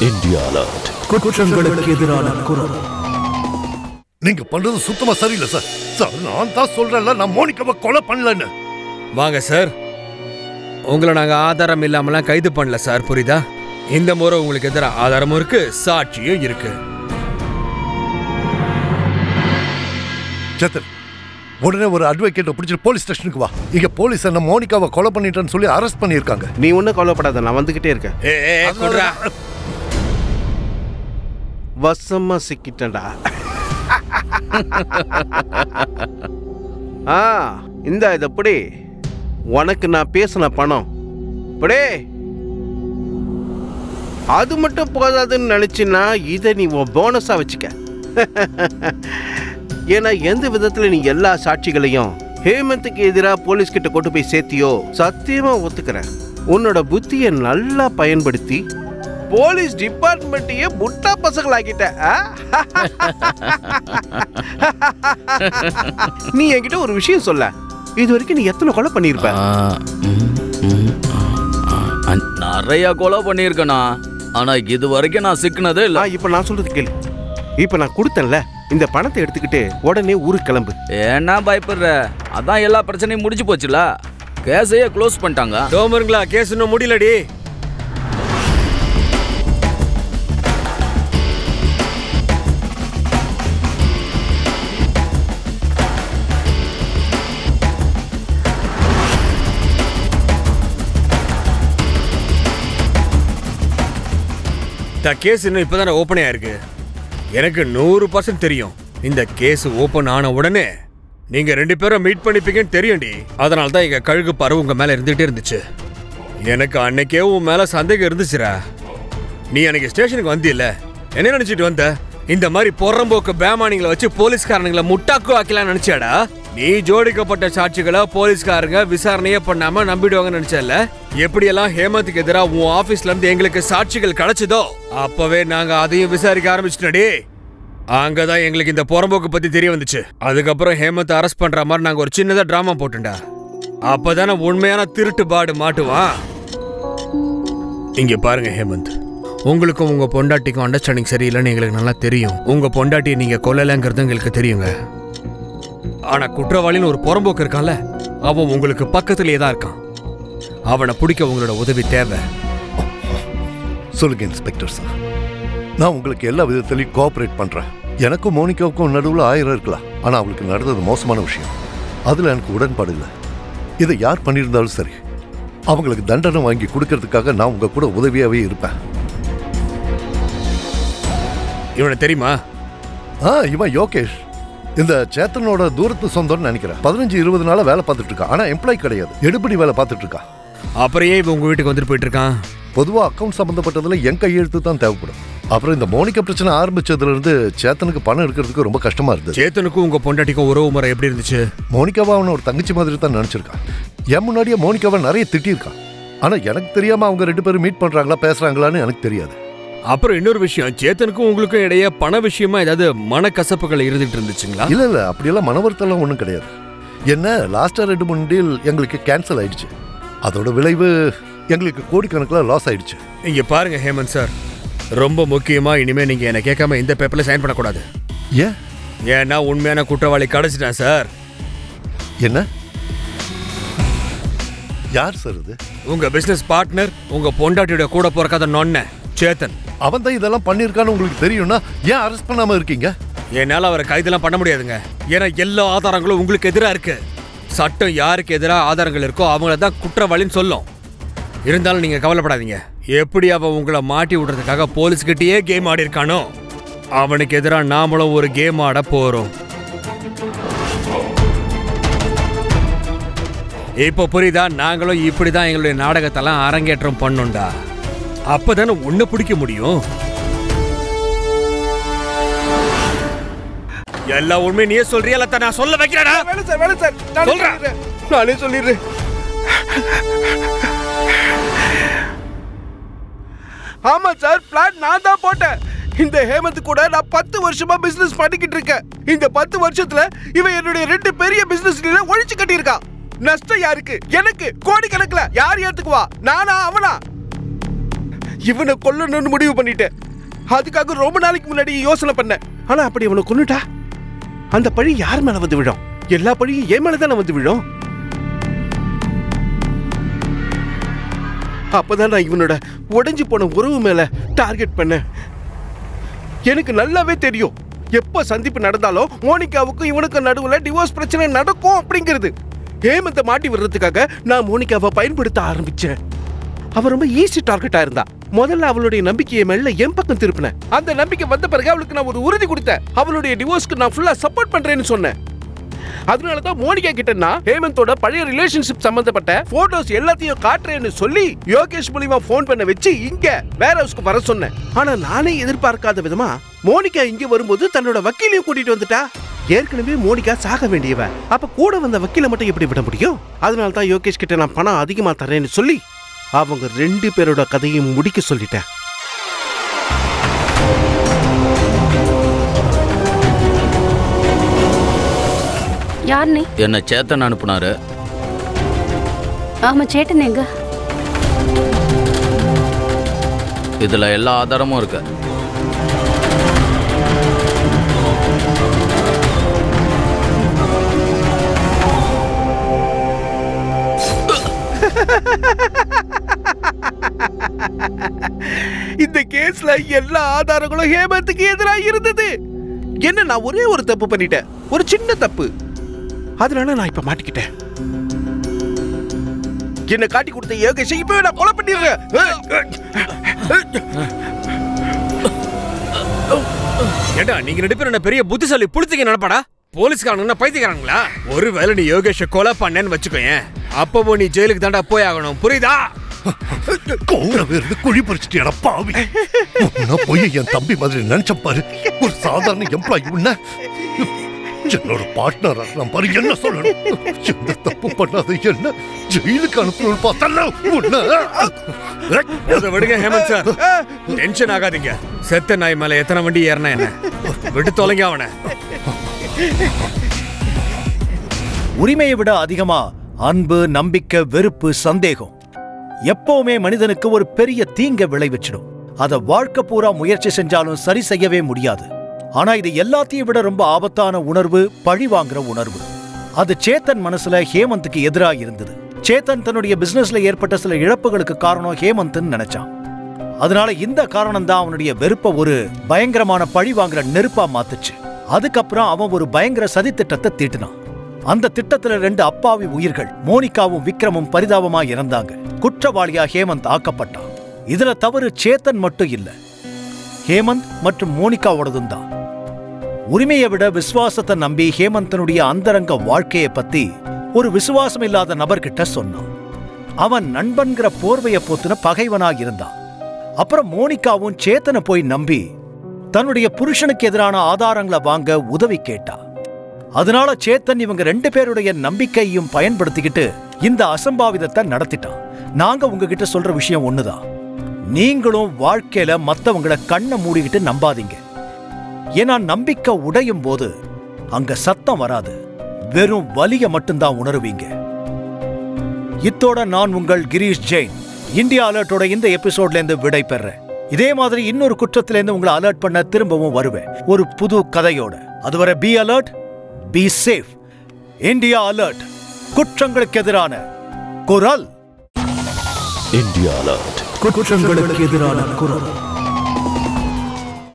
India alert. குற்றங்களுக்கு எதிரான குரல். நீங்க பண்றது சுத்தமா சரியில்லை சார். சார் நான் தான் சொல்றேன்ல, நான் மோனிகாவை கொலை பண்ணலன்னு. வாங்க சார், உங்களை நாங்க ஆதாரம் இல்லாமலாம் கைது பண்ணல சார், புரியுதா? இந்த முறை உங்களுக்கு எதிராக ஆதாரமும் இருக்கு, சாட்சியும் இருக்கு. சேத்தன், உடனே ஒரு அட்வொகேட்டை பிடிச்சிட்டு போலீஸ் ஸ்டேஷனுக்கு வா. இங்க போலீஸ் என்ன மோனிகாவை கொலை பண்ணிட்டேன்னு சொல்லி அரெஸ்ட் பண்ணியிருக்காங்க. நீ ஒன்றும் கொலைப்படாத, நான் வந்துகிட்டே இருக்கேன். வசமா சிக்கிட்டா. இந்த இதப்படி உனக்கு நான் பேசின பணம் இப்படி அது மட்டும் போதாதுன்னு நினைச்சின்னா இதை நீ போனஸா வச்சுக்க. ஏன்னா எந்த விதத்துல நீ எல்லா சாட்சிகளையும் ஹேமந்துக்கு எதிராக போலீஸ் கிட்ட கொண்டு போய் சேர்த்தியோ சத்தியமா ஒத்துக்கிறேன். உன்னோட புத்தியை நல்லா பயன்படுத்தி போலீஸ் டிபார்ட்மெண்ட்டையே முட்டா பசங்களாக்கிட்ட. நீ என்கிட்ட ஒரு விஷயம் சொல்ல, இது வரைக்கும் நீ எத்தனை கொலை பண்ணிருப்ப? நிறைய கொலை பண்ணிருக்கனா, ஆனா இது வரைக்கும் நான் சிக்கினதே இல்ல. இப்ப நான் சொல்றது கேளு. இப்ப நான் கொடுத்தேன்ல, இந்த பணத்தை எடுத்துக்கிட்டு உடனே ஊருக்கு கிளம்பு. ஏன்னா பயப்படுற? அதான் எல்லா பிரச்சனையும் முடிஞ்சு போச்சுல, கேஸையே க்ளோஸ் பண்ணிட்டாங்க. டோமருங்களா, கேஸ் இன்னும் முடியலடி. கேஸ் இன்னும் இப்பதானே ஓப்பன் ஆயிருக்கு. எனக்கு 100% தெரியும், இந்த கேஸ் ஓப்பன் ஆன உடனே நீங்க 2 பேரும் மீட் பண்ணிப்பீங்கன்னு தெரியும்டி. அதனால தான் எங்க கழுகு பறவை உங்க மேல இருந்துகிட்டே இருந்துச்சு. எனக்கு அன்னைக்கே உன் மேல சந்தேகம் இருந்துச்சுரா. நீ அன்னைக்கு ஸ்டேஷனுக்கு வந்தியில்ல, என்ன நினைச்சிட்டு வந்த? இந்த மாதிரி பொறம்போக்கு பேமானிங்களை வச்சு போலீஸ்காரனுங்களை முட்டாக்கு ஆக்கலாம் நினைச்சாடா? நீ ஜோடிக்கப்பட்ட சாட்சிகளை போலீஸ்காரங்க விசாரணையே பண்ணாம நம்பிடுவாங்கன்னு நினைச்சல. எப்படியெல்லாம் ஹேமந்துக்கு எதிராக உன் ஆபீஸ்ல இருந்து எங்களுக்கு சாட்சிகள் கிடைச்சதோ அப்பவே நாங்க அதையும் விசாரிக்க ஆரம்பிச்சிட்டோடி. அங்கதான் எங்களுக்கு இந்த புறம்போக்கு பத்தி தெரிய வந்துச்சு. அதுக்கப்புறம் ஹேமந்த் அரெஸ்ட் பண்ற மாதிரி நாங்க ஒரு சின்னதா டிராமா போட்டுண்டா. அப்பதானே உண்மையான திருட்டு பாடு மாட்டுவான். இங்க பாருங்க ஹேமந்த், உங்களுக்கும் உங்க பொண்டாட்டிக்கும் அண்டர்ஸ்டாண்டிங் சரியில்லைன்னு எங்களுக்கு நல்லா தெரியும். உங்க பொண்டாட்டியை நீங்க கொல்லலங்கிறது எங்களுக்கு தெரியுங்க. ஆனா குற்றவாளின்னு ஒரு புறம்போக்கு இருக்கான்ல, அவன் உங்களுக்கு பக்கத்திலேயே தான் இருக்கான். அவனை பிடிக்க உங்களோட உதவி தேவை. சொல்லுங்க இன்ஸ்பெக்டர் சார், நான் உங்களுக்கு எல்லா விதத்திலையும் கோஆபரேட் பண்றேன். எனக்கும் மோனிகாவுக்கும் நடுவில் 1000 இருக்கலாம், ஆனா அவளுக்கு நடந்தது மோசமான விஷயம். அதுல எனக்கு உடன்பாடு இல்லை. இதை யார் பண்ணியிருந்தாலும் சரி, அவங்களுக்கு தண்டனை வாங்கி கொடுக்கறதுக்காக நான் உங்க கூட உதவியாவே இருப்பேன். இவனை தெரியுமா? இவன் யோகேஷ், இந்த சேத்தனோட தூரத்து சொந்தம்னு நினைக்கிறேன். 15-20 நாளா வேலை பார்த்துட்டு இருக்கான். ஆனா எம்ப்ளாய் கிடையாது, எடுபடி வேலை பார்த்துட்டு இருக்கான். அப்புறம் ஏன் இவன் உங்க வீட்டுக்கு வந்துட்டு போயிட்டு இருக்கான்? பொதுவா அக்கௌண்ட் சம்பந்தப்பட்டதுல என் கையெழுத்து தான் தேவைப்படும். அப்புறம் இந்த மோனிகா பிரச்சனை ஆரம்பிச்சதுல இருந்து சேத்தனுக்கு பணம் எடுக்கிறதுக்கு ரொம்ப கஷ்டமா இருந்தது. சேத்தனுக்கும் உங்க பொண்டாட்டிக்கும் உறவு முறை எப்படி இருந்துச்சு? மோனிகாவை அவனை ஒரு தங்கச்சி மாதிரி தான் நினைச்சிருக்கான். என் முன்னாடியே மோனிகாவை நிறைய திட்டிருக்கான். ஆனா எனக்கு தெரியாம அவங்க 2 பேரும் மீட் பண்றாங்களா பேசுறாங்களான்னு எனக்கு தெரியாது. அப்புறம் இன்னொரு விஷயம், சேத்தனுக்கும் உங்களுக்கும் இடையே பண விஷயமா ஏதாவது மனக்கசப்புகள் இருந்துட்டு இருந்துச்சுங்களா? இல்ல அப்படியெல்லாம் மனவருத்தெல்லாம் ஒன்றும் கிடையாது. என்ன லாஸ்டா 2-3 டீல் எங்களுக்கு கேன்சல் ஆயிடுச்சு. அதோட விளைவு எங்களுக்கு கோடிக்கணக்கில் லாஸ் ஆயிடுச்சு. இங்க பாருங்க ஹேமந்த் சார், ரொம்ப முக்கியமா இனிமே நீங்க என்ன கேட்காம இந்த பேப்பர்ல சைன் பண்ணக்கூடாது. ஏன்னா உண்மையான குற்றவாளி கிடைச்சிட்டான் சார். என்ன? யார் சார் இது? உங்க பிசினஸ் பார்ட்னர், உங்க பொண்டாட்டியோட கூட பிறக்காத நொன்ன சேத்தன். அவன் தான் இதெல்லாம் பண்ணிருக்கான்னு உங்களுக்கு தெரியும்னா ஏன் அரெஸ்ட் பண்ணாம இருக்கீங்க? என்னால அவரை கைதெல்லாம் பண்ண முடியாதுங்க. ஏன்னா எல்லா ஆதாரங்களும் உங்களுக்கு எதிராக இருக்கு. சட்டம் யாருக்கு எதிராக ஆதாரங்கள் இருக்கோ அவங்கள தான் குற்றவாளின்னு சொல்லும். இருந்தாலும் நீங்க கவலைப்படாதீங்க. எப்படி அவன் உங்களை மாட்டி விடுறதுக்காக போலீஸ்கிட்டயே கேம் ஆடி இருக்கானோ, அவனுக்கு எதிராக நாமளும் ஒரு கேம் ஆட போறோம். இப்போ புரியுதா? நாங்களும் இப்படிதான் எங்களுடைய நாடகத்தெல்லாம் அரங்கேற்றம் பண்ணோம்டா. அப்பதானே உன்னை பிடிக்க முடியும். எல்லா உண்மையும் நீயே சொல்றியா இல்ல நான் சொல்ல வைக்கிறேனா? வேலை சார் நானே சொல்லிடுறேன். ஆமா சார், பிளான் நான் தான் போட்டேன். இந்த ஹேமந்த் கூட நான் 10 வருஷமா பிசினஸ் பண்ணிக்கிட்டு இருக்கேன். இந்த 10 வருஷத்துல இவன் என்னுடைய 2 பெரிய பிசினஸ் ஒழிச்சு கட்டி இருக்கான். நஷ்டம் யாருக்கு? எனக்கு. கோடிக்கணக்கில். யார் ஏத்துக்குவா? நானா அவனா? இவனை கொல்லணும்னு முடிவு பண்ணிட்டேன். அதுக்காக ரொம்ப நாளைக்கு முன்னாடி யோசனை பண்ணேன். ஆனா அப்படி இவனை கொன்னுட்டா அந்த பழி யார் மேல வந்து விழும்? எல்லா பழியும் என் மேலதானே வந்து விழும். அப்பதான் நான் இவனோட உடைஞ்சு போன உறவு மேல டார்கெட் பண்ணேன். எனக்கு நல்லாவே தெரியும் எப்ப சந்திப்பு நடந்தாலும் மோனிகாவுக்கும் இவனுக்கும் நடுவுல டிவோர்ஸ் பிரச்சனை நடக்கும் அப்படிங்கிறது. ஹேமந்தை மாட்டி விடுறதுக்காக நான் மோனிகாவை பயன்படுத்த ஆரம்பிச்சேன். அவ ரொம்ப ஈஸி டார்கெட்டா இருந்தா. முதல்ல அவளுடைய நம்பிக்கையை மேல என் பக்கம் திருப்பினேன். அந்த நம்பிக்கை வந்த பிறகு அவளுக்கு நான் ஒரு உறுதி கொடுத்தேன். அவளுடைய டிவோர்ஸ்க்கு நான் ஃபுல்லா சப்போர்ட் பண்றேன்னு சொன்னேன். அதனாலதான் மோனிகா கிட்ட நான் ஹேமந்தோட பழைய ரிலேஷன்ஷிப் சம்பந்தப்பட்ட போட்டோஸ் எல்லாத்தையும் காட்டுறேன்னு சொல்லி யோகேஷ் மூலியமா போன் பண்ண வச்சு இங்க வேர் ஹவுஸ்க்கு வர சொன்னேன். ஆனா நானே எதிர்பார்க்காத விதமா மோனிகா இங்க வரும்போது தன்னோட வக்கீலையும் கூட்டிட்டு வந்துட்டா. ஏற்கனவே மோனிகா சாக வேண்டியவ, அப்ப கூட வந்த வக்கீலை மட்டும் எப்படி விட முடியும்? அதனால்தான் யோகேஷ் கிட்ட நான் பணம் அதிகமா தரேன்னு சொல்லி அவங்க 2 பேரோட கதையும் முடிக்க சொல்லிட்டேன். யார் நீ? என்ன சேத்தன் அனுப்புனாரு. ஆமா, சேட்டன் எங்க? இதுல எல்லா ஆதாரமும் இருக்கு. இந்த கேஸ்ல எல்லா ஆதாரங்களும் ஹேமந்துக்கு எதிராக இருந்தது. என்ன நான் ஒரே ஒரு தப்பு பண்ணிட்டேன், ஒரு சின்ன தப்பு. அதனால நான் இப்ப மாட்டிக்கிட்டேன். என்ன காட்டி கொடுத்த யோகேஷை இப்பவே நான் கொலை பண்ணிடுறேன். ஏண்டா நீங்க 2 பேரும் என்ன பெரிய புத்திசாலி புடிச்சிக்க நினைப்பாடா? போலீஸ்காரங்க பைத்தியக்காரங்களா? ஒருவேளை நீ யோகேஷை கொலை பண்ணேன்னு வச்சுக்கோயேன், அப்போ நீ ஜெயிலுக்கு தாண்டா போய் ஆகணும், புரியுதா? குழி பறிச்சுட்டு பாவி. போய் என் தம்பி மாதிரி நினைச்ச பாரு. ஒரு சாதாரண எம்ப்ளாயி உன்ன என்னோட பார்ட்னர் நான் பாரு. என்ன சொல்லணும்? எந்த தப்பு பண்ணாத என்ன ஜெயிலுக்கு அனுப்பணும் பார்த்தா விடுங்க ஹேமந்த் சார், டென்ஷன் ஆகாதீங்க. செத்த நாய் மேல எத்தனை வண்டி ஏறினா என்ன? விட்டு தொலைங்க அவனை. உரிமையை விட அதிகமா அன்பு, நம்பிக்கை, வெறுப்பு, சந்தேகம் எப்பவுமே மனிதனுக்கு ஒரு பெரிய தீங்க விளைவிச்சிடும். அத வாழ்க்கை பூரா முயற்சி செஞ்சாலும் சரி செய்யவே முடியாது. ஆனா இது எல்லாத்தையும் விட ரொம்ப ஆபத்தான உணர்வு பழி வாங்குற உணர்வு. அது சேத்தன் மனசுல ஹேமந்துக்கு எதிராக இருந்தது. சேத்தன் தன்னுடைய பிசினஸ்ல ஏற்பட்ட சில இழப்புகளுக்கு காரணம் ஹேமந்த்னு நினைச்சான். அதனால இந்த காரணம் தான் அவனுடைய வெறுப்ப ஒரு பயங்கரமான பழி வாங்குற நெருப்பா மாத்துச்சு. அதுக்கப்புறம் அவன் ஒரு பயங்கர சதி திட்டத்தை தீட்டினான். அந்த திட்டத்துல 2 அப்பாவி உயிர்கள் மோனிகாவும் விக்ரமும் பரிதாபமா இறந்தாங்க. குற்றவாளியா ஹேமந்த் ஆக்கப்பட்டான். இதுல தவறு சேத்தன் மட்டும் இல்ல, ஹேமந்த் மற்றும் மோனிகாவோடதும் தான். உரிமையை விட விசுவாசத்தை நம்பி ஹேமந்தனுடைய அந்தரங்க வாழ்க்கையை பத்தி ஒரு விசுவாசம் இல்லாத நபர்கிட்ட சொன்னான். அவன் நண்பன்கிற போர்வையை போத்துன பகைவனா இருந்தான். அப்புறம் மோனிகாவும் சேத்தனை போய் நம்பி தன்னுடைய புருஷனுக்கு எதிரான ஆதாரங்களை வாங்க உதவி கேட்டா. அதனால சேத்தன் இவங்க 2 பேருடைய நம்பிக்கையையும் பயன்படுத்திக்கிட்டு இந்த அசம்பாவிதத்தை நடத்திட்டான். நாங்க உங்ககிட்ட சொல்ற விஷயம் ஒண்ணுதான், நீங்களும் வாழ்க்கையில மத்தவங்களை கண்ணை மூடிக்கிட்டு நம்பாதீங்க. ஏன்னா நம்பிக்கை உடையும் போது அங்க சத்தம் வராது, வெறும் வலிய மட்டும்தான் உணருவீங்க. இத்தோட நான் உங்கள் கிரீஷ் ஜெயின் இந்தியா அலர்ட்டோட இந்த எபிசோட்ல இருந்து விடை பெறேன். இதே மாதிரி இன்னொரு குற்றத்துல இருந்து உங்களை அலர்ட் பண்ண திரும்பவும் வருவேன் ஒரு புது கதையோட. அதுவரை be alert, be safe. India alert, குற்றங்களுக்கு எதிரான குரல். இந்தியா அலர்ட், குற்றங்களுக்கு எதிரான குரல்.